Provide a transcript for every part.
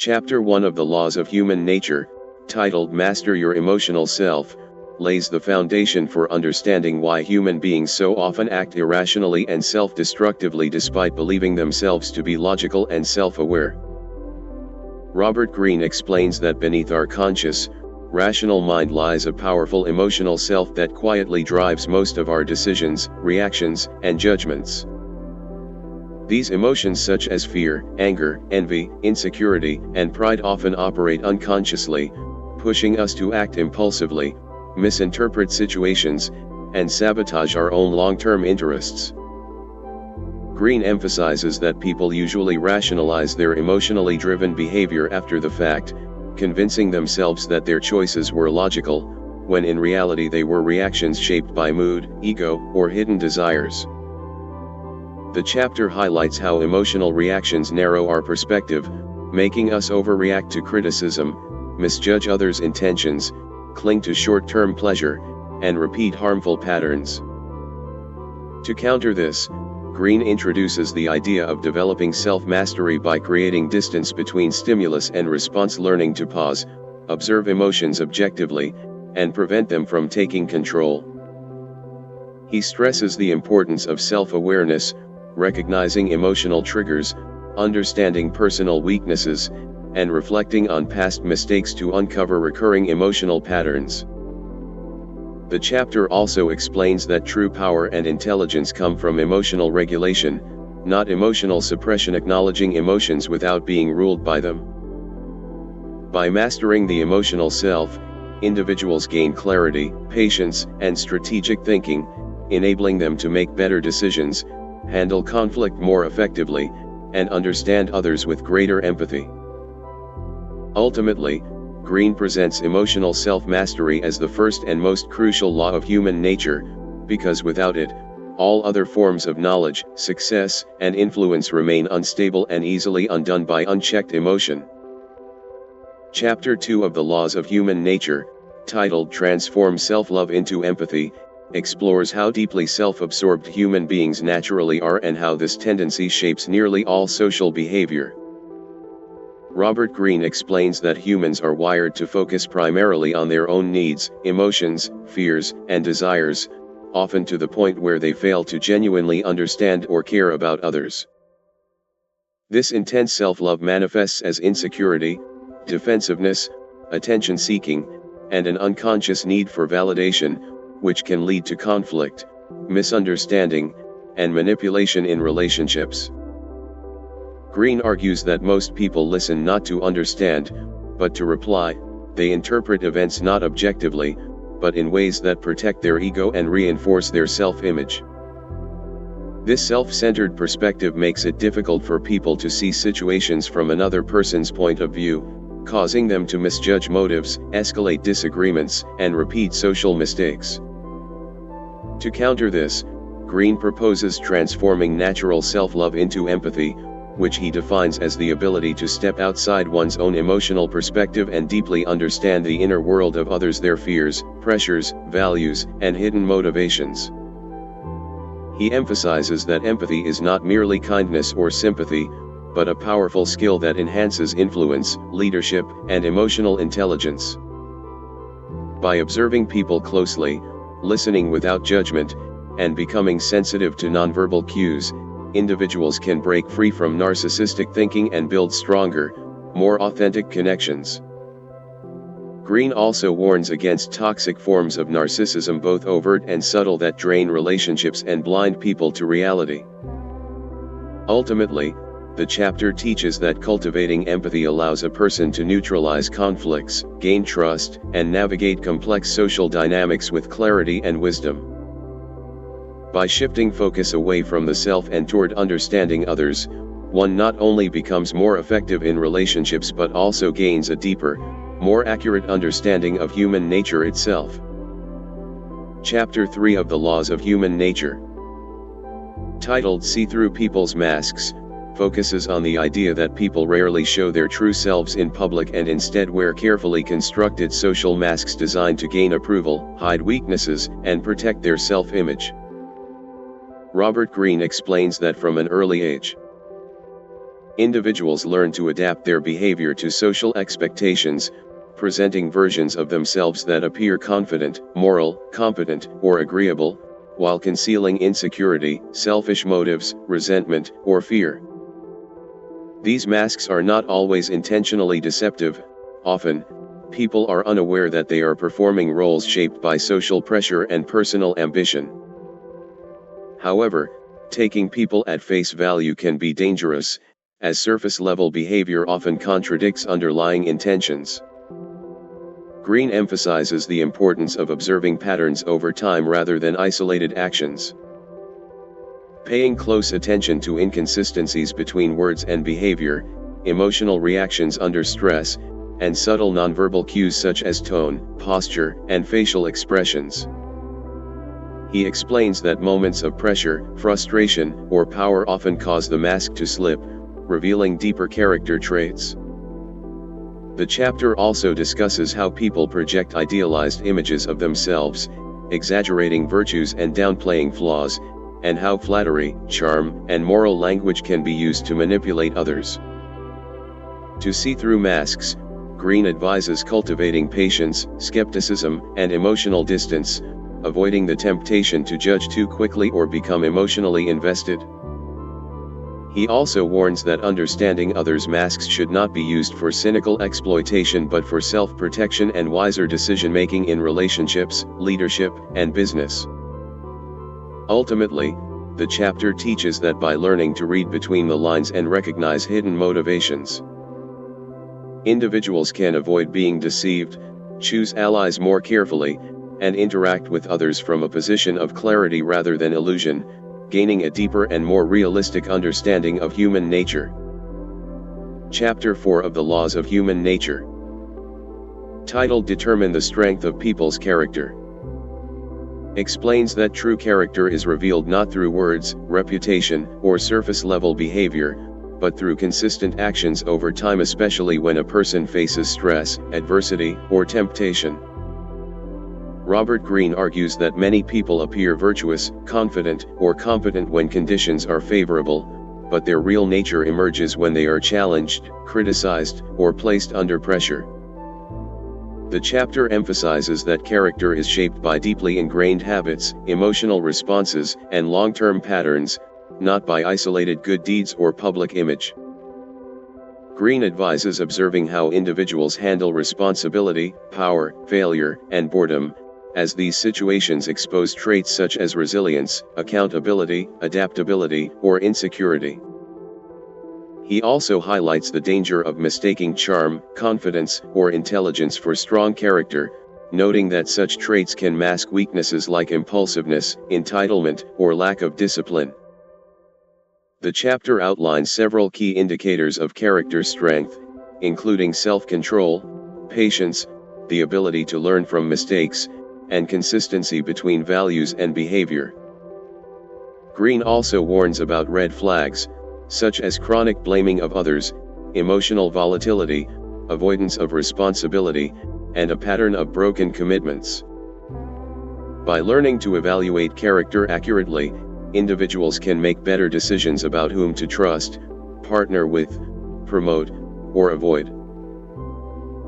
Chapter 1 of the Laws of Human Nature, titled Master Your Emotional Self, lays the foundation for understanding why human beings so often act irrationally and self-destructively despite believing themselves to be logical and self-aware. Robert Greene explains that beneath our conscious, rational mind lies a powerful emotional self that quietly drives most of our decisions, reactions, and judgments. These emotions such as fear, anger, envy, insecurity, and pride often operate unconsciously, pushing us to act impulsively, misinterpret situations, and sabotage our own long-term interests. Greene emphasizes that people usually rationalize their emotionally driven behavior after the fact, convincing themselves that their choices were logical, when in reality they were reactions shaped by mood, ego, or hidden desires. The chapter highlights how emotional reactions narrow our perspective, making us overreact to criticism, misjudge others' intentions, cling to short-term pleasure, and repeat harmful patterns. To counter this, Greene introduces the idea of developing self-mastery by creating distance between stimulus and response, learning to pause, observe emotions objectively, and prevent them from taking control. He stresses the importance of self-awareness, recognizing emotional triggers, understanding personal weaknesses, and reflecting on past mistakes to uncover recurring emotional patterns. The chapter also explains that true power and intelligence come from emotional regulation, not emotional suppression, acknowledging emotions without being ruled by them. By mastering the emotional self, individuals gain clarity, patience, and strategic thinking, enabling them to make better decisions, handle conflict more effectively, and understand others with greater empathy. Ultimately, Greene presents emotional self-mastery as the first and most crucial law of human nature, because without it, all other forms of knowledge, success, and influence remain unstable and easily undone by unchecked emotion. Chapter 2 of the Laws of Human Nature, titled Transform Self-Love into Empathy, explores how deeply self-absorbed human beings naturally are and how this tendency shapes nearly all social behavior. Robert Greene explains that humans are wired to focus primarily on their own needs, emotions, fears, and desires, often to the point where they fail to genuinely understand or care about others. This intense self-love manifests as insecurity, defensiveness, attention-seeking, and an unconscious need for validation, which can lead to conflict, misunderstanding, and manipulation in relationships. Greene argues that most people listen not to understand, but to reply. They interpret events not objectively, but in ways that protect their ego and reinforce their self-image. This self-centered perspective makes it difficult for people to see situations from another person's point of view, causing them to misjudge motives, escalate disagreements, and repeat social mistakes. To counter this, Greene proposes transforming natural self-love into empathy, which he defines as the ability to step outside one's own emotional perspective and deeply understand the inner world of others, their fears, pressures, values, and hidden motivations. He emphasizes that empathy is not merely kindness or sympathy, but a powerful skill that enhances influence, leadership, and emotional intelligence. By observing people closely, listening without judgment, and becoming sensitive to nonverbal cues, individuals can break free from narcissistic thinking and build stronger, more authentic connections. Greene also warns against toxic forms of narcissism, both overt and subtle, that drain relationships and blind people to reality. Ultimately, the chapter teaches that cultivating empathy allows a person to neutralize conflicts, gain trust, and navigate complex social dynamics with clarity and wisdom. By shifting focus away from the self and toward understanding others, one not only becomes more effective in relationships but also gains a deeper, more accurate understanding of human nature itself. Chapter 3 of the Laws of Human Nature, titled See Through People's Masks, focuses on the idea that people rarely show their true selves in public and instead wear carefully constructed social masks designed to gain approval, hide weaknesses, and protect their self-image. Robert Greene explains that from an early age, Individuals learn to adapt their behavior to social expectations, presenting versions of themselves that appear confident, moral, competent, or agreeable, while concealing insecurity, selfish motives, resentment, or fear. These masks are not always intentionally deceptive. Often, people are unaware that they are performing roles shaped by social pressure and personal ambition. However, taking people at face value can be dangerous, as surface-level behavior often contradicts underlying intentions. Greene emphasizes the importance of observing patterns over time rather than isolated actions. Paying close attention to inconsistencies between words and behavior, emotional reactions under stress, and subtle nonverbal cues such as tone, posture, and facial expressions. He explains that moments of pressure, frustration, or power often cause the mask to slip, revealing deeper character traits. The chapter also discusses how people project idealized images of themselves, exaggerating virtues and downplaying flaws, and how flattery, charm, and moral language can be used to manipulate others. To see through masks, Greene advises cultivating patience, skepticism, and emotional distance, avoiding the temptation to judge too quickly or become emotionally invested. He also warns that understanding others' masks should not be used for cynical exploitation but for self-protection and wiser decision-making in relationships, leadership, and business. Ultimately, the chapter teaches that by learning to read between the lines and recognize hidden motivations, individuals can avoid being deceived, choose allies more carefully, and interact with others from a position of clarity rather than illusion, gaining a deeper and more realistic understanding of human nature. Chapter 4 of the Laws of Human Nature, titled Determine the Strength of People's Character, explains that true character is revealed not through words, reputation, or surface-level behavior, but through consistent actions over time, especially when a person faces stress, adversity, or temptation. Robert Greene argues that many people appear virtuous, confident, or competent when conditions are favorable, but their real nature emerges when they are challenged, criticized, or placed under pressure. The chapter emphasizes that character is shaped by deeply ingrained habits, emotional responses, and long-term patterns, not by isolated good deeds or public image. Greene advises observing how individuals handle responsibility, power, failure, and boredom, as these situations expose traits such as resilience, accountability, adaptability, or insecurity. He also highlights the danger of mistaking charm, confidence, or intelligence for strong character, noting that such traits can mask weaknesses like impulsiveness, entitlement, or lack of discipline. The chapter outlines several key indicators of character strength, including self-control, patience, the ability to learn from mistakes, and consistency between values and behavior. Greene also warns about red flags, such as chronic blaming of others, emotional volatility, avoidance of responsibility, and a pattern of broken commitments. By learning to evaluate character accurately, individuals can make better decisions about whom to trust, partner with, promote, or avoid.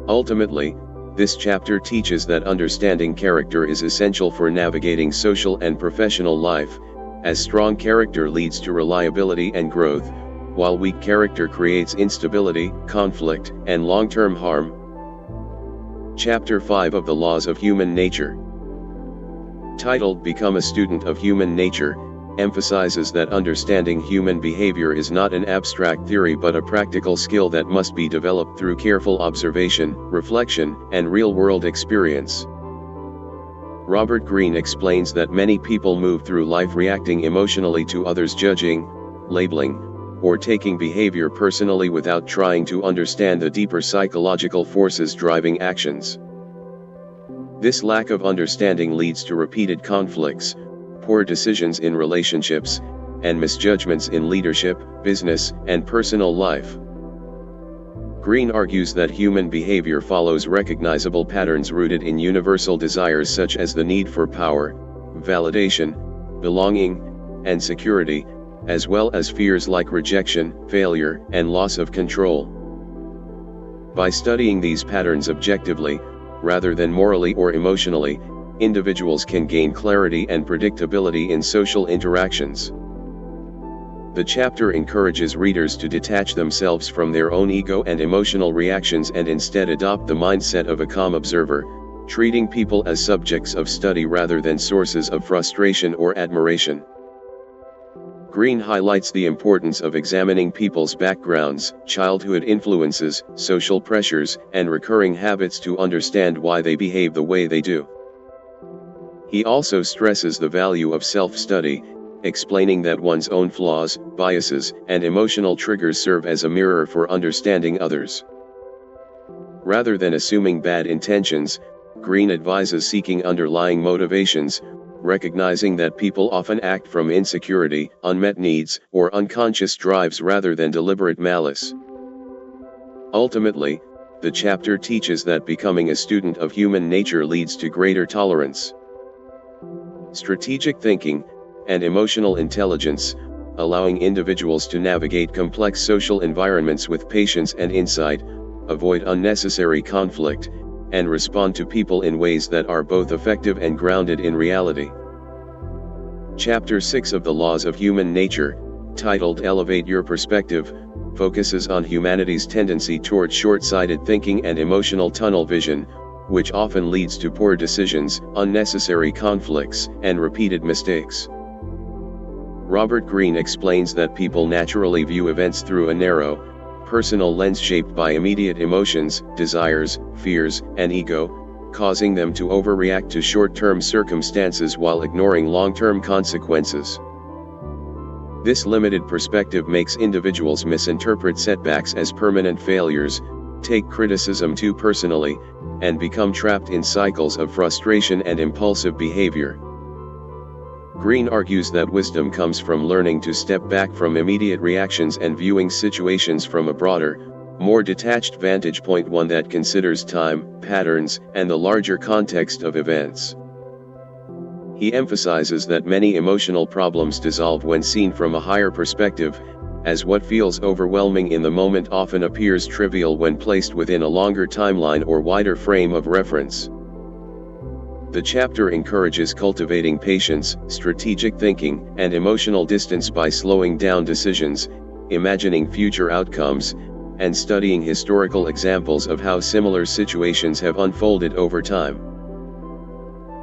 Ultimately, this chapter teaches that understanding character is essential for navigating social and professional life, as strong character leads to reliability and growth, while weak character creates instability, conflict, and long-term harm. Chapter 5 of the Laws of Human Nature, titled Become a Student of Human Nature, emphasizes that understanding human behavior is not an abstract theory but a practical skill that must be developed through careful observation, reflection, and real-world experience. Robert Greene explains that many people move through life reacting emotionally to others, judging, labeling, or taking behavior personally without trying to understand the deeper psychological forces driving actions. This lack of understanding leads to repeated conflicts, poor decisions in relationships, and misjudgments in leadership, business, and personal life. Greene argues that human behavior follows recognizable patterns rooted in universal desires such as the need for power, validation, belonging, and security, as well as fears like rejection, failure, and loss of control. By studying these patterns objectively, rather than morally or emotionally, individuals can gain clarity and predictability in social interactions. The chapter encourages readers to detach themselves from their own ego and emotional reactions and instead adopt the mindset of a calm observer, treating people as subjects of study rather than sources of frustration or admiration. Greene highlights the importance of examining people's backgrounds, childhood influences, social pressures, and recurring habits to understand why they behave the way they do. He also stresses the value of self-study, explaining that one's own flaws, biases, and emotional triggers serve as a mirror for understanding others. Rather than assuming bad intentions, Greene advises seeking underlying motivations, recognizing that people often act from insecurity, unmet needs, or unconscious drives rather than deliberate malice. Ultimately, the chapter teaches that becoming a student of human nature leads to greater tolerance, strategic thinking, and emotional intelligence, allowing individuals to navigate complex social environments with patience and insight, avoid unnecessary conflict, and respond to people in ways that are both effective and grounded in reality. Chapter 6 of The Laws of Human Nature, titled Elevate Your Perspective, focuses on humanity's tendency toward short-sighted thinking and emotional tunnel vision, which often leads to poor decisions, unnecessary conflicts, and repeated mistakes. Robert Greene explains that people naturally view events through a narrow, personal lens shaped by immediate emotions, desires, fears, and ego, causing them to overreact to short-term circumstances while ignoring long-term consequences. This limited perspective makes individuals misinterpret setbacks as permanent failures, take criticism too personally, and become trapped in cycles of frustration and impulsive behavior. Greene argues that wisdom comes from learning to step back from immediate reactions and viewing situations from a broader, more detached vantage point, one that considers time, patterns, and the larger context of events. He emphasizes that many emotional problems dissolve when seen from a higher perspective, as what feels overwhelming in the moment often appears trivial when placed within a longer timeline or wider frame of reference. The chapter encourages cultivating patience, strategic thinking, and emotional distance by slowing down decisions, imagining future outcomes, and studying historical examples of how similar situations have unfolded over time.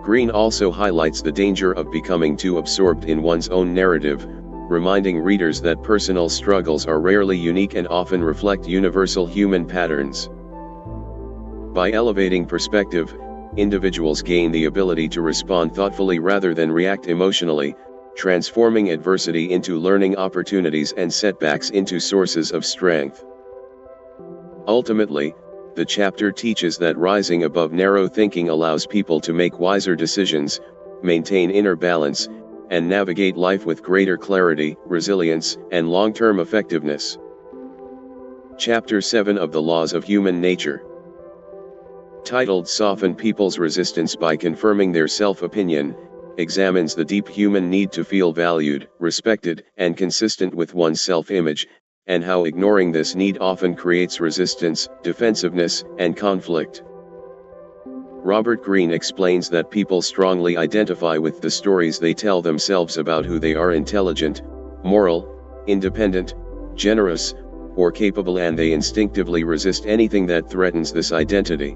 Greene also highlights the danger of becoming too absorbed in one's own narrative, reminding readers that personal struggles are rarely unique and often reflect universal human patterns. By elevating perspective, individuals gain the ability to respond thoughtfully rather than react emotionally, transforming adversity into learning opportunities and setbacks into sources of strength. Ultimately, the chapter teaches that rising above narrow thinking allows people to make wiser decisions, maintain inner balance, and navigate life with greater clarity, resilience, and long-term effectiveness. Chapter 7 of The Laws of Human Nature, titled Soften People's Resistance by Confirming Their Self-Opinion, examines the deep human need to feel valued, respected, and consistent with one's self-image, and how ignoring this need often creates resistance, defensiveness, and conflict. Robert Greene explains that people strongly identify with the stories they tell themselves about who they are: intelligent, moral, independent, generous, or capable, and they instinctively resist anything that threatens this identity.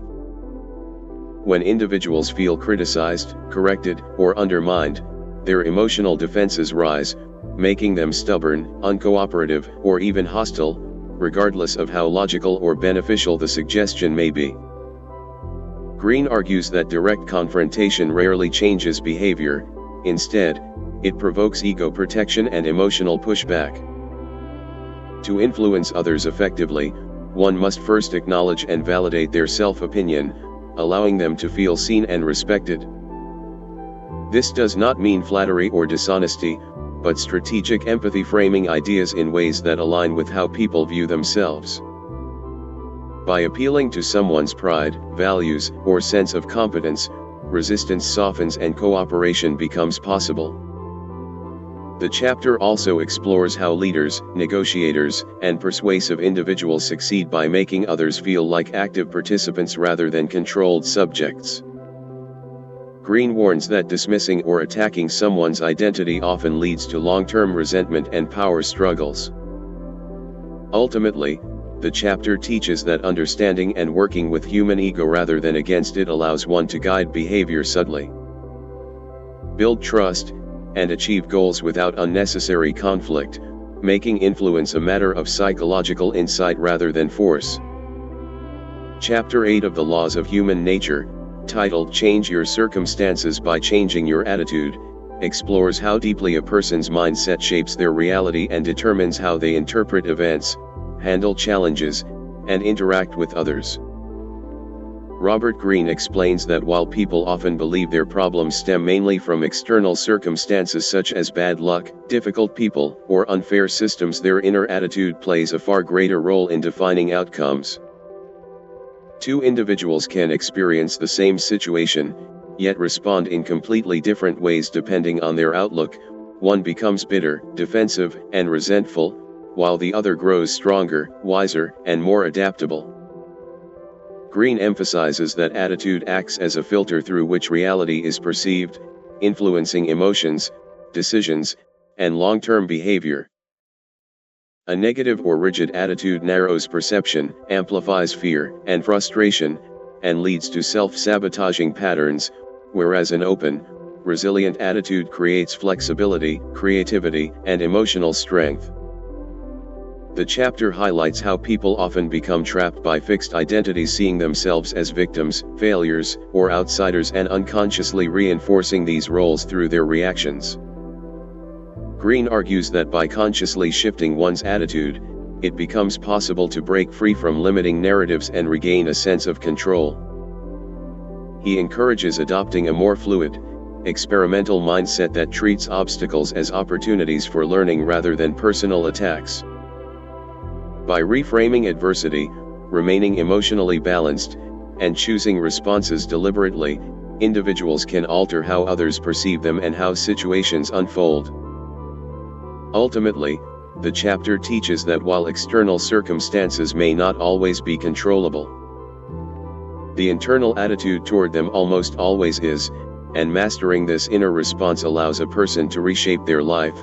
When individuals feel criticized, corrected, or undermined, their emotional defenses rise, making them stubborn, uncooperative, or even hostile, regardless of how logical or beneficial the suggestion may be. Greene argues that direct confrontation rarely changes behavior; instead, it provokes ego protection and emotional pushback. To influence others effectively, one must first acknowledge and validate their self-opinion, allowing them to feel seen and respected. This does not mean flattery or dishonesty, but strategic empathy, framing ideas in ways that align with how people view themselves. By appealing to someone's pride, values, or sense of competence, resistance softens and cooperation becomes possible. The chapter also explores how leaders, negotiators, and persuasive individuals succeed by making others feel like active participants rather than controlled subjects. Greene warns that dismissing or attacking someone's identity often leads to long-term resentment and power struggles. Ultimately, the chapter teaches that understanding and working with human ego rather than against it allows one to guide behavior subtly, build trust, and achieve goals without unnecessary conflict, making influence a matter of psychological insight rather than force. Chapter 8 of The Laws of Human Nature, titled Change Your Circumstances by Changing Your Attitude, explores how deeply a person's mindset shapes their reality and determines how they interpret events, handle challenges, and interact with others. Robert Greene explains that while people often believe their problems stem mainly from external circumstances such as bad luck, difficult people, or unfair systems, their inner attitude plays a far greater role in defining outcomes. Two individuals can experience the same situation, yet respond in completely different ways depending on their outlook. One becomes bitter, defensive, and resentful, while the other grows stronger, wiser, and more adaptable. Greene emphasizes that attitude acts as a filter through which reality is perceived, influencing emotions, decisions, and long-term behavior. A negative or rigid attitude narrows perception, amplifies fear and frustration, and leads to self-sabotaging patterns, whereas an open, resilient attitude creates flexibility, creativity, and emotional strength. The chapter highlights how people often become trapped by fixed identities, seeing themselves as victims, failures, or outsiders, and unconsciously reinforcing these roles through their reactions. Greene argues that by consciously shifting one's attitude, it becomes possible to break free from limiting narratives and regain a sense of control. He encourages adopting a more fluid, experimental mindset that treats obstacles as opportunities for learning rather than personal attacks. By reframing adversity, remaining emotionally balanced, and choosing responses deliberately, individuals can alter how others perceive them and how situations unfold. Ultimately, the chapter teaches that while external circumstances may not always be controllable, the internal attitude toward them almost always is, and mastering this inner response allows a person to reshape their life,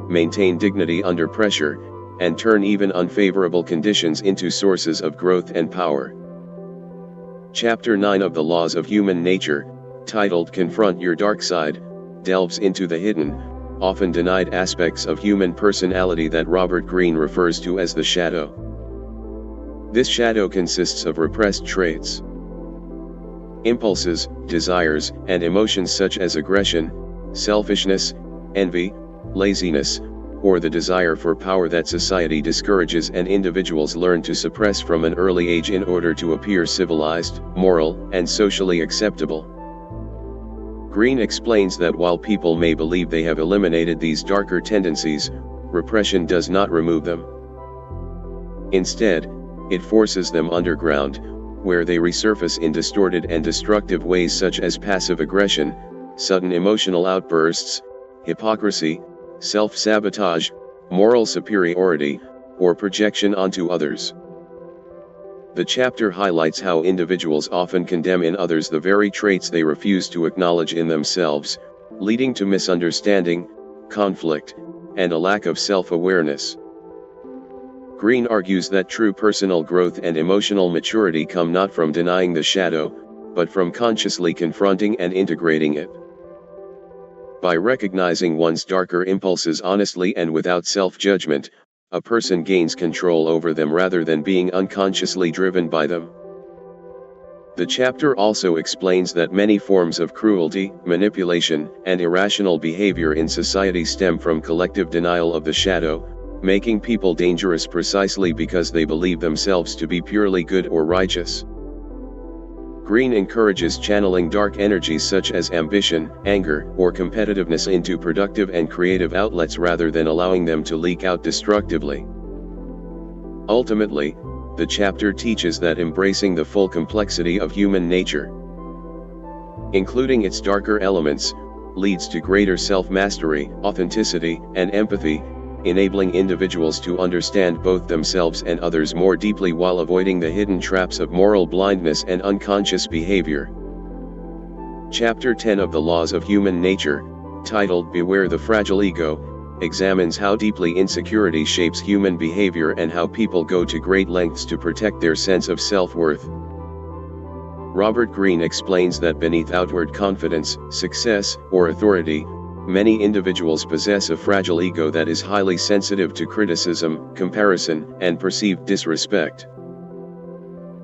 maintain dignity under pressure, and turn even unfavorable conditions into sources of growth and power. Chapter 9 of The Laws of Human Nature, titled Confront Your Dark Side, delves into the hidden, often denied aspects of human personality that Robert Greene refers to as the shadow. This shadow consists of repressed traits, impulses, desires, and emotions such as aggression, selfishness, envy, laziness, or the desire for power that society discourages and individuals learn to suppress from an early age in order to appear civilized, moral, and socially acceptable. Greene explains that while people may believe they have eliminated these darker tendencies, repression does not remove them. Instead, it forces them underground, where they resurface in distorted and destructive ways such as passive aggression, sudden emotional outbursts, hypocrisy, self-sabotage, moral superiority, or projection onto others. The chapter highlights how individuals often condemn in others the very traits they refuse to acknowledge in themselves, leading to misunderstanding, conflict, and a lack of self-awareness. Greene argues that true personal growth and emotional maturity come not from denying the shadow, but from consciously confronting and integrating it. By recognizing one's darker impulses honestly and without self-judgment, a person gains control over them rather than being unconsciously driven by them. The chapter also explains that many forms of cruelty, manipulation, and irrational behavior in society stem from collective denial of the shadow, making people dangerous precisely because they believe themselves to be purely good or righteous. Greene encourages channeling dark energies such as ambition, anger, or competitiveness into productive and creative outlets rather than allowing them to leak out destructively. Ultimately, the chapter teaches that embracing the full complexity of human nature, including its darker elements, leads to greater self-mastery, authenticity, and empathy, enabling individuals to understand both themselves and others more deeply while avoiding the hidden traps of moral blindness and unconscious behavior. Chapter 10 of the Laws of Human Nature, titled Beware the Fragile Ego, examines how deeply insecurity shapes human behavior and how people go to great lengths to protect their sense of self-worth. Robert Greene explains that beneath outward confidence, success, or authority, many individuals possess a fragile ego that is highly sensitive to criticism, comparison, and perceived disrespect.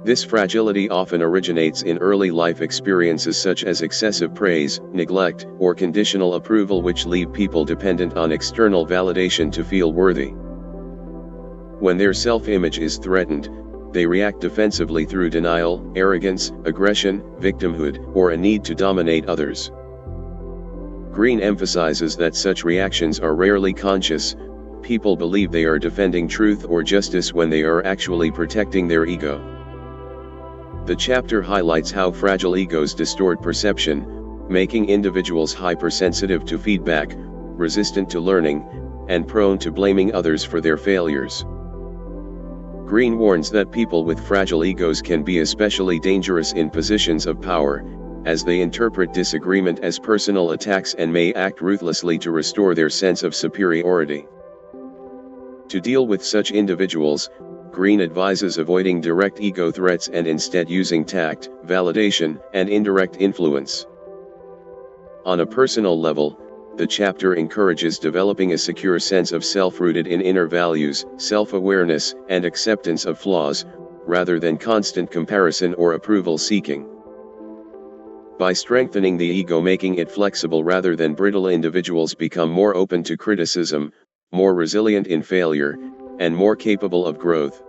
This fragility often originates in early life experiences such as excessive praise, neglect, or conditional approval, which leave people dependent on external validation to feel worthy. When their self-image is threatened, they react defensively through denial, arrogance, aggression, victimhood, or a need to dominate others. Greene emphasizes that such reactions are rarely conscious. People believe they are defending truth or justice when they are actually protecting their ego. The chapter highlights how fragile egos distort perception, making individuals hypersensitive to feedback, resistant to learning, and prone to blaming others for their failures. Greene warns that people with fragile egos can be especially dangerous in positions of power, as they interpret disagreement as personal attacks and may act ruthlessly to restore their sense of superiority. To deal with such individuals, Greene advises avoiding direct ego threats and instead using tact, validation, and indirect influence. On a personal level, the chapter encourages developing a secure sense of self rooted in inner values, self-awareness, and acceptance of flaws, rather than constant comparison or approval seeking. By strengthening the ego, making it flexible rather than brittle, individuals become more open to criticism, more resilient in failure, and more capable of growth.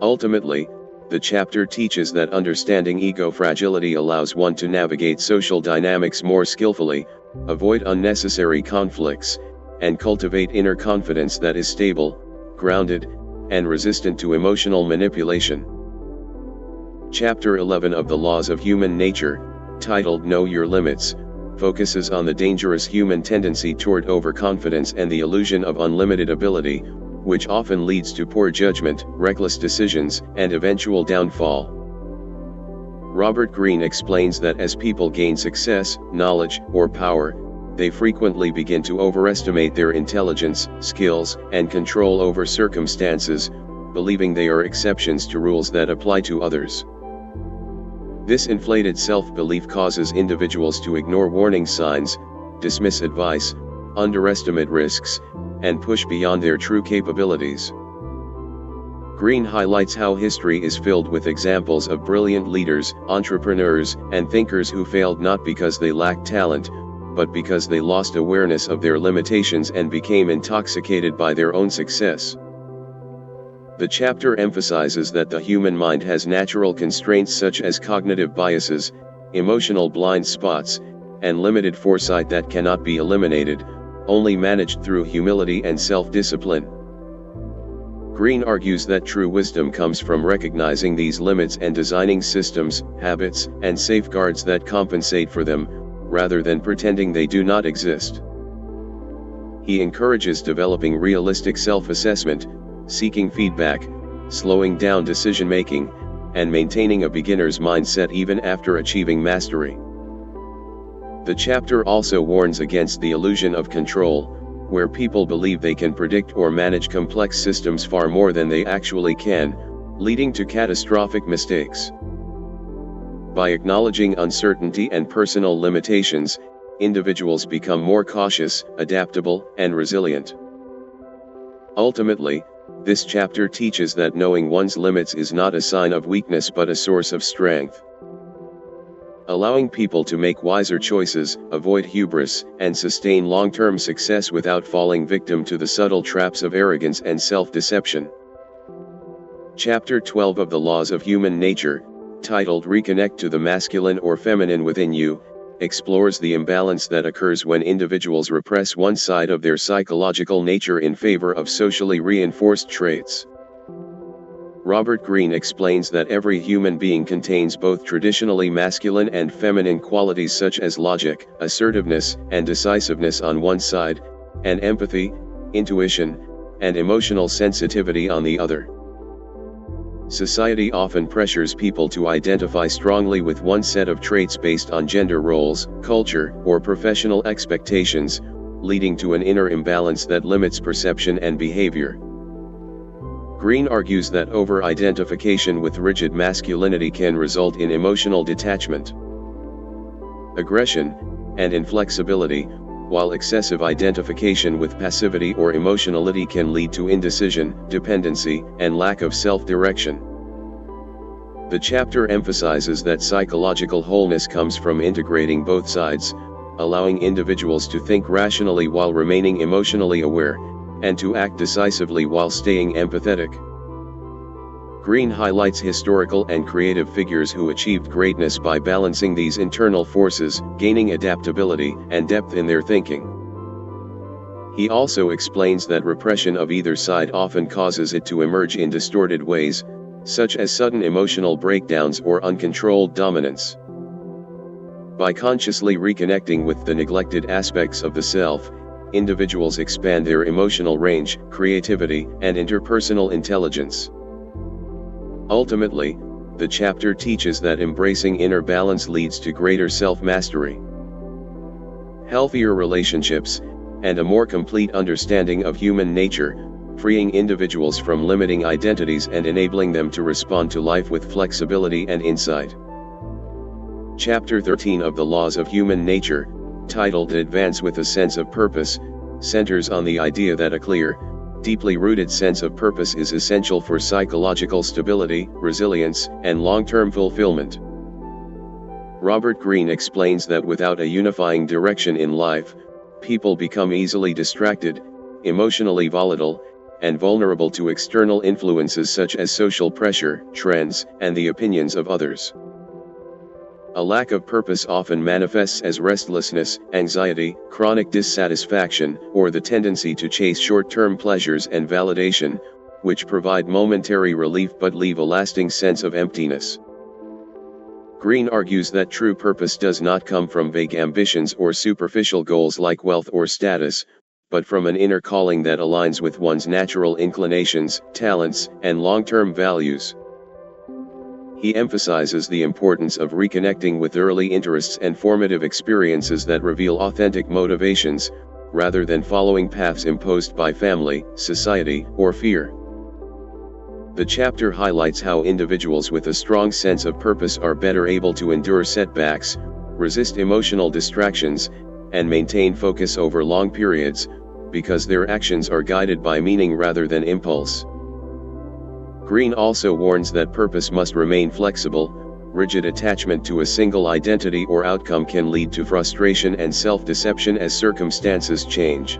Ultimately, the chapter teaches that understanding ego fragility allows one to navigate social dynamics more skillfully, avoid unnecessary conflicts, and cultivate inner confidence that is stable, grounded, and resistant to emotional manipulation. Chapter 11 of the Laws of Human Nature, titled Know Your Limits, focuses on the dangerous human tendency toward overconfidence and the illusion of unlimited ability, which often leads to poor judgment, reckless decisions, and eventual downfall. Robert Greene explains that as people gain success, knowledge, or power, they frequently begin to overestimate their intelligence, skills, and control over circumstances, believing they are exceptions to rules that apply to others. This inflated self-belief causes individuals to ignore warning signs, dismiss advice, underestimate risks, and push beyond their true capabilities. Greene highlights how history is filled with examples of brilliant leaders, entrepreneurs, and thinkers who failed not because they lacked talent, but because they lost awareness of their limitations and became intoxicated by their own success. The chapter emphasizes that the human mind has natural constraints such as cognitive biases, emotional blind spots, and limited foresight that cannot be eliminated, only managed through humility and self-discipline. Greene argues that true wisdom comes from recognizing these limits and designing systems, habits, and safeguards that compensate for them, rather than pretending they do not exist. He encourages developing realistic self-assessment, seeking feedback, slowing down decision-making, and maintaining a beginner's mindset even after achieving mastery. The chapter also warns against the illusion of control, where people believe they can predict or manage complex systems far more than they actually can, leading to catastrophic mistakes. By acknowledging uncertainty and personal limitations, individuals become more cautious, adaptable, and resilient. Ultimately, this chapter teaches that knowing one's limits is not a sign of weakness but a source of strength. Allowing people to make wiser choices, avoid hubris, and sustain long-term success without falling victim to the subtle traps of arrogance and self-deception. Chapter 12 of the Laws of Human Nature, titled Reconnect to the Masculine or Feminine Within You, explores the imbalance that occurs when individuals repress one side of their psychological nature in favor of socially reinforced traits. Robert Greene explains that every human being contains both traditionally masculine and feminine qualities such as logic, assertiveness, and decisiveness on one side, and empathy, intuition, and emotional sensitivity on the other. Society often pressures people to identify strongly with one set of traits based on gender roles, culture, or professional expectations, leading to an inner imbalance that limits perception and behavior. Greene argues that over-identification with rigid masculinity can result in emotional detachment, aggression, and inflexibility, while excessive identification with passivity or emotionality can lead to indecision, dependency, and lack of self-direction. The chapter emphasizes that psychological wholeness comes from integrating both sides, allowing individuals to think rationally while remaining emotionally aware, and to act decisively while staying empathetic. Greene highlights historical and creative figures who achieved greatness by balancing these internal forces, gaining adaptability and depth in their thinking. He also explains that repression of either side often causes it to emerge in distorted ways, such as sudden emotional breakdowns or uncontrolled dominance. By consciously reconnecting with the neglected aspects of the self, individuals expand their emotional range, creativity, and interpersonal intelligence. Ultimately, the chapter teaches that embracing inner balance leads to greater self-mastery, healthier relationships, and a more complete understanding of human nature, freeing individuals from limiting identities and enabling them to respond to life with flexibility and insight. Chapter 13 of the Laws of Human Nature, titled Advance with a Sense of Purpose, centers on the idea that a clear, deeply rooted sense of purpose is essential for psychological stability, resilience, and long-term fulfillment. Robert Greene explains that without a unifying direction in life, people become easily distracted, emotionally volatile, and vulnerable to external influences such as social pressure, trends, and the opinions of others. A lack of purpose often manifests as restlessness, anxiety, chronic dissatisfaction, or the tendency to chase short-term pleasures and validation, which provide momentary relief but leave a lasting sense of emptiness. Greene argues that true purpose does not come from vague ambitions or superficial goals like wealth or status, but from an inner calling that aligns with one's natural inclinations, talents, and long-term values. He emphasizes the importance of reconnecting with early interests and formative experiences that reveal authentic motivations, rather than following paths imposed by family, society, or fear. The chapter highlights how individuals with a strong sense of purpose are better able to endure setbacks, resist emotional distractions, and maintain focus over long periods, because their actions are guided by meaning rather than impulse. Greene also warns that purpose must remain flexible. Rigid attachment to a single identity or outcome can lead to frustration and self-deception as circumstances change.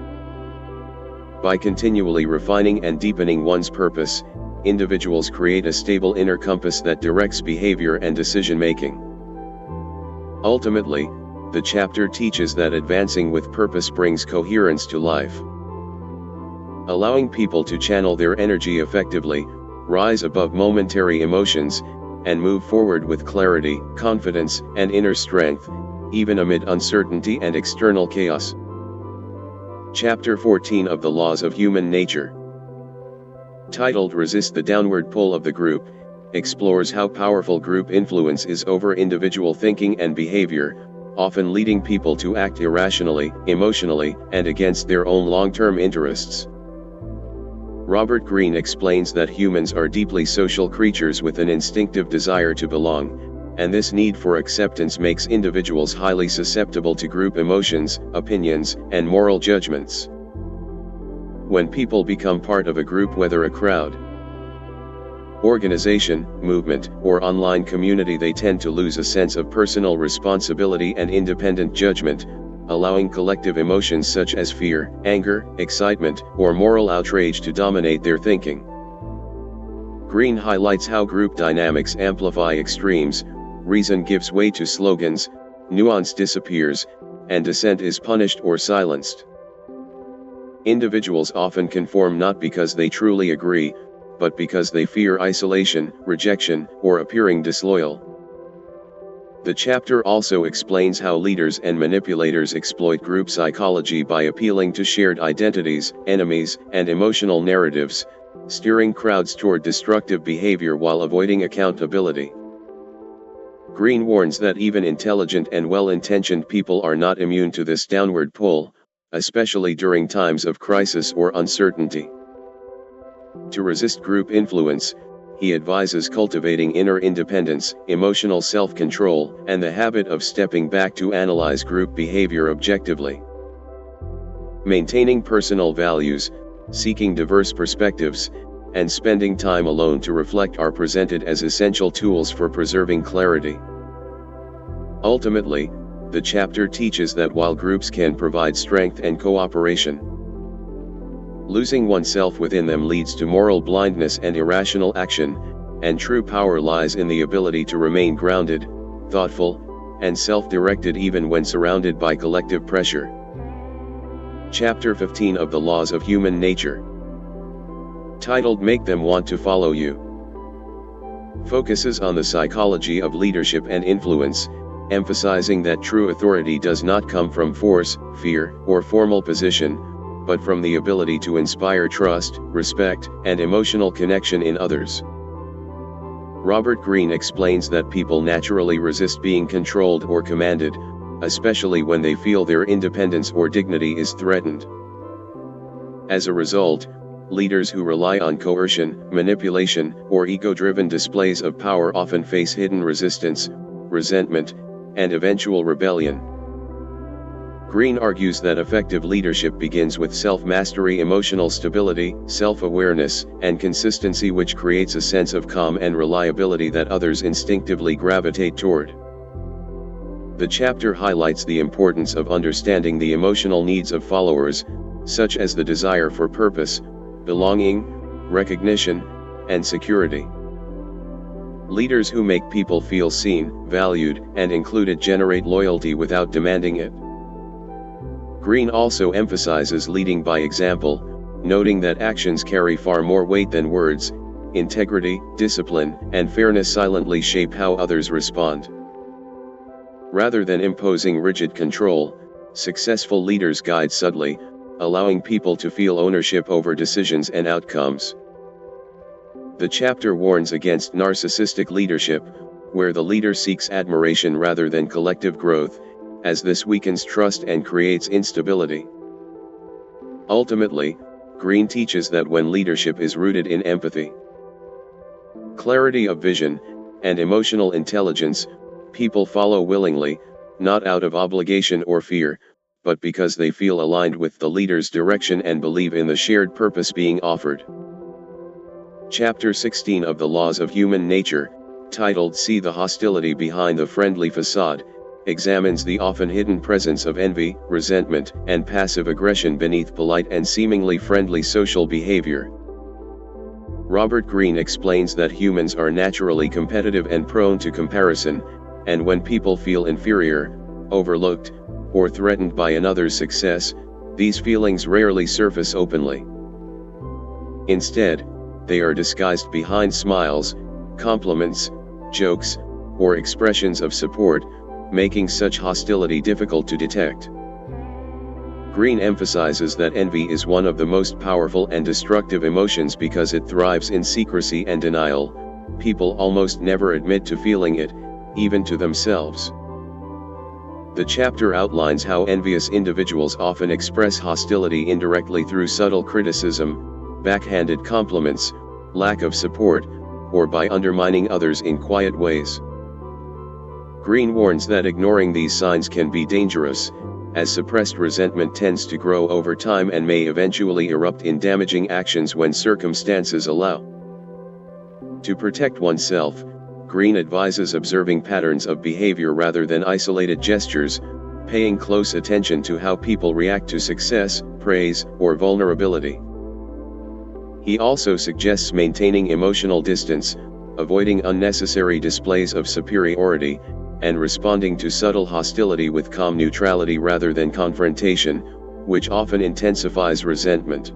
By continually refining and deepening one's purpose, individuals create a stable inner compass that directs behavior and decision-making. Ultimately, the chapter teaches that advancing with purpose brings coherence to life. Allowing people to channel their energy effectively, rise above momentary emotions, and move forward with clarity, confidence, and inner strength, even amid uncertainty and external chaos. Chapter 14 of the Laws of Human Nature, titled Resist the Downward Pull of the Group, explores how powerful group influence is over individual thinking and behavior, often leading people to act irrationally, emotionally, and against their own long-term interests. Robert Greene explains that humans are deeply social creatures with an instinctive desire to belong, and this need for acceptance makes individuals highly susceptible to group emotions, opinions, and moral judgments. When people become part of a group, whether a crowd, organization, movement, or online community, they tend to lose a sense of personal responsibility and independent judgment, allowing collective emotions such as fear, anger, excitement, or moral outrage to dominate their thinking. Greene highlights how group dynamics amplify extremes, reason gives way to slogans, nuance disappears, and dissent is punished or silenced. Individuals often conform not because they truly agree, but because they fear isolation, rejection, or appearing disloyal. The chapter also explains how leaders and manipulators exploit group psychology by appealing to shared identities, enemies, and emotional narratives, steering crowds toward destructive behavior while avoiding accountability. Greene warns that even intelligent and well-intentioned people are not immune to this downward pull, especially during times of crisis or uncertainty. To resist group influence, he advises cultivating inner independence, emotional self-control, and the habit of stepping back to analyze group behavior objectively. Maintaining personal values, seeking diverse perspectives, and spending time alone to reflect are presented as essential tools for preserving clarity. Ultimately, the chapter teaches that while groups can provide strength and cooperation, losing oneself within them leads to moral blindness and irrational action, and true power lies in the ability to remain grounded, thoughtful, and self-directed even when surrounded by collective pressure. Chapter 15 of the Laws of Human Nature, titled Make Them Want to Follow You, focuses on the psychology of leadership and influence, emphasizing that true authority does not come from force, fear, or formal position, but from the ability to inspire trust, respect, and emotional connection in others. Robert Greene explains that people naturally resist being controlled or commanded, especially when they feel their independence or dignity is threatened. As a result, leaders who rely on coercion, manipulation, or ego-driven displays of power often face hidden resistance, resentment, and eventual rebellion. Greene argues that effective leadership begins with self-mastery, emotional stability, self-awareness, and consistency, which creates a sense of calm and reliability that others instinctively gravitate toward. The chapter highlights the importance of understanding the emotional needs of followers, such as the desire for purpose, belonging, recognition, and security. Leaders who make people feel seen, valued, and included generate loyalty without demanding it. Greene also emphasizes leading by example, noting that actions carry far more weight than words. Integrity, discipline, and fairness silently shape how others respond. Rather than imposing rigid control, successful leaders guide subtly, allowing people to feel ownership over decisions and outcomes. The chapter warns against narcissistic leadership, where the leader seeks admiration rather than collective growth, as this weakens trust and creates instability. Ultimately, Greene teaches that when leadership is rooted in empathy, clarity of vision, and emotional intelligence, people follow willingly, not out of obligation or fear, but because they feel aligned with the leader's direction and believe in the shared purpose being offered. Chapter 16 of the Laws of Human Nature, titled See the Hostility Behind the Friendly Facade, examines the often hidden presence of envy, resentment, and passive aggression beneath polite and seemingly friendly social behavior. Robert Greene explains that humans are naturally competitive and prone to comparison, and when people feel inferior, overlooked, or threatened by another's success, these feelings rarely surface openly. Instead, they are disguised behind smiles, compliments, jokes, or expressions of support, making such hostility difficult to detect. Greene emphasizes that envy is one of the most powerful and destructive emotions because it thrives in secrecy and denial. People almost never admit to feeling it, even to themselves. The chapter outlines how envious individuals often express hostility indirectly through subtle criticism, backhanded compliments, lack of support, or by undermining others in quiet ways. Greene warns that ignoring these signs can be dangerous, as suppressed resentment tends to grow over time and may eventually erupt in damaging actions when circumstances allow. To protect oneself, Greene advises observing patterns of behavior rather than isolated gestures, paying close attention to how people react to success, praise, or vulnerability. He also suggests maintaining emotional distance, avoiding unnecessary displays of superiority, and responding to subtle hostility with calm neutrality rather than confrontation, which often intensifies resentment.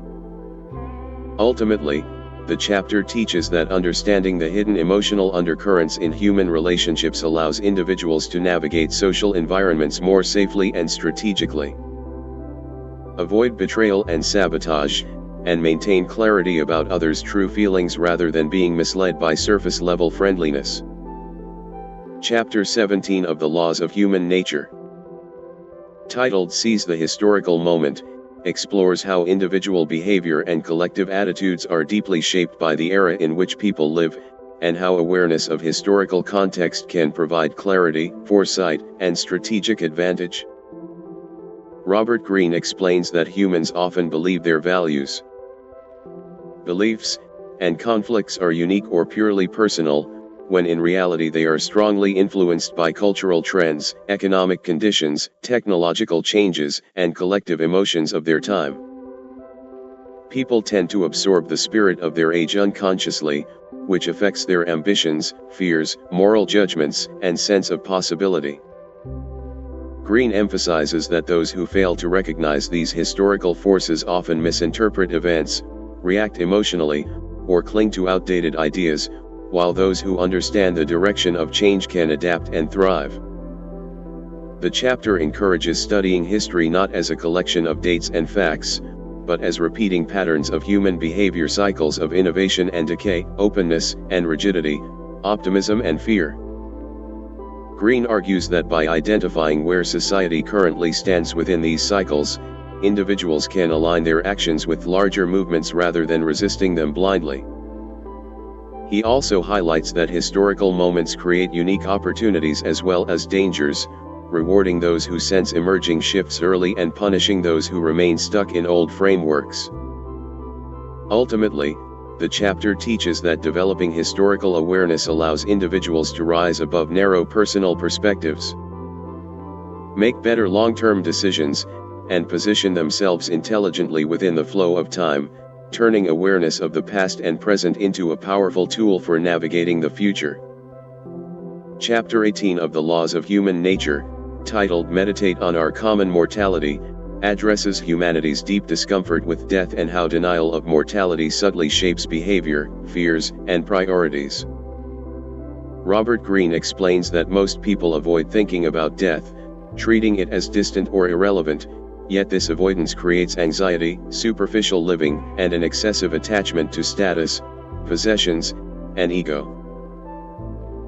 Ultimately, the chapter teaches that understanding the hidden emotional undercurrents in human relationships allows individuals to navigate social environments more safely and strategically. Avoid betrayal and sabotage, and maintain clarity about others' true feelings rather than being misled by surface-level friendliness. Chapter 17 of the Laws of Human Nature, titled Seize the Historical Moment, explores how individual behavior and collective attitudes are deeply shaped by the era in which people live, and how awareness of historical context can provide clarity, foresight, and strategic advantage. Robert Greene explains that humans often believe their values, beliefs, and conflicts are unique or purely personal, when in reality they are strongly influenced by cultural trends, economic conditions, technological changes, and collective emotions of their time. People tend to absorb the spirit of their age unconsciously, which affects their ambitions, fears, moral judgments, and sense of possibility. Greene emphasizes that those who fail to recognize these historical forces often misinterpret events, react emotionally, or cling to outdated ideas, while those who understand the direction of change can adapt and thrive. The chapter encourages studying history not as a collection of dates and facts, but as repeating patterns of human behavior, cycles of innovation and decay, openness and rigidity, optimism and fear. Greene argues that by identifying where society currently stands within these cycles, individuals can align their actions with larger movements rather than resisting them blindly. He also highlights that historical moments create unique opportunities as well as dangers, rewarding those who sense emerging shifts early and punishing those who remain stuck in old frameworks. Ultimately, the chapter teaches that developing historical awareness allows individuals to rise above narrow personal perspectives, make better long-term decisions, and position themselves intelligently within the flow of time, turning awareness of the past and present into a powerful tool for navigating the future. Chapter 18 of the Laws of Human Nature, titled Meditate on Our Common Mortality, addresses humanity's deep discomfort with death and how denial of mortality subtly shapes behavior, fears, and priorities. Robert Greene explains that most people avoid thinking about death, treating it as distant or irrelevant, yet this avoidance creates anxiety, superficial living, and an excessive attachment to status, possessions, and ego.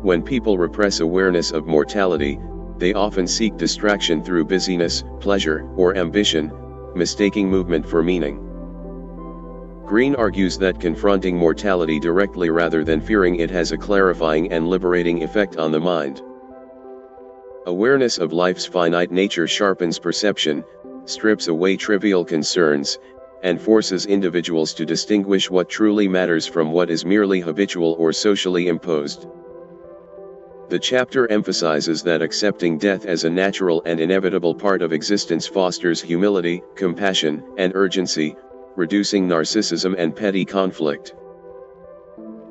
When people repress awareness of mortality, they often seek distraction through busyness, pleasure, or ambition, mistaking movement for meaning. Greene argues that confronting mortality directly rather than fearing it has a clarifying and liberating effect on the mind. Awareness of life's finite nature sharpens perception, strips away trivial concerns, and forces individuals to distinguish what truly matters from what is merely habitual or socially imposed. The chapter emphasizes that accepting death as a natural and inevitable part of existence fosters humility, compassion, and urgency, reducing narcissism and petty conflict.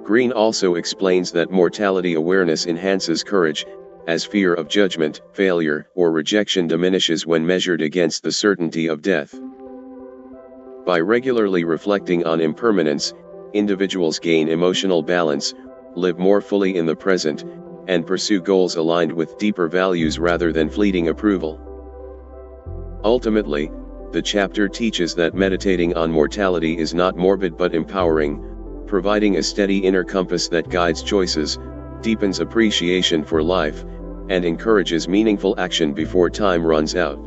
Greene also explains that mortality awareness enhances courage, as fear of judgment, failure, or rejection diminishes when measured against the certainty of death. By regularly reflecting on impermanence, individuals gain emotional balance, live more fully in the present, and pursue goals aligned with deeper values rather than fleeting approval. Ultimately, the chapter teaches that meditating on mortality is not morbid but empowering, providing a steady inner compass that guides choices, deepens appreciation for life, and encourages meaningful action before time runs out.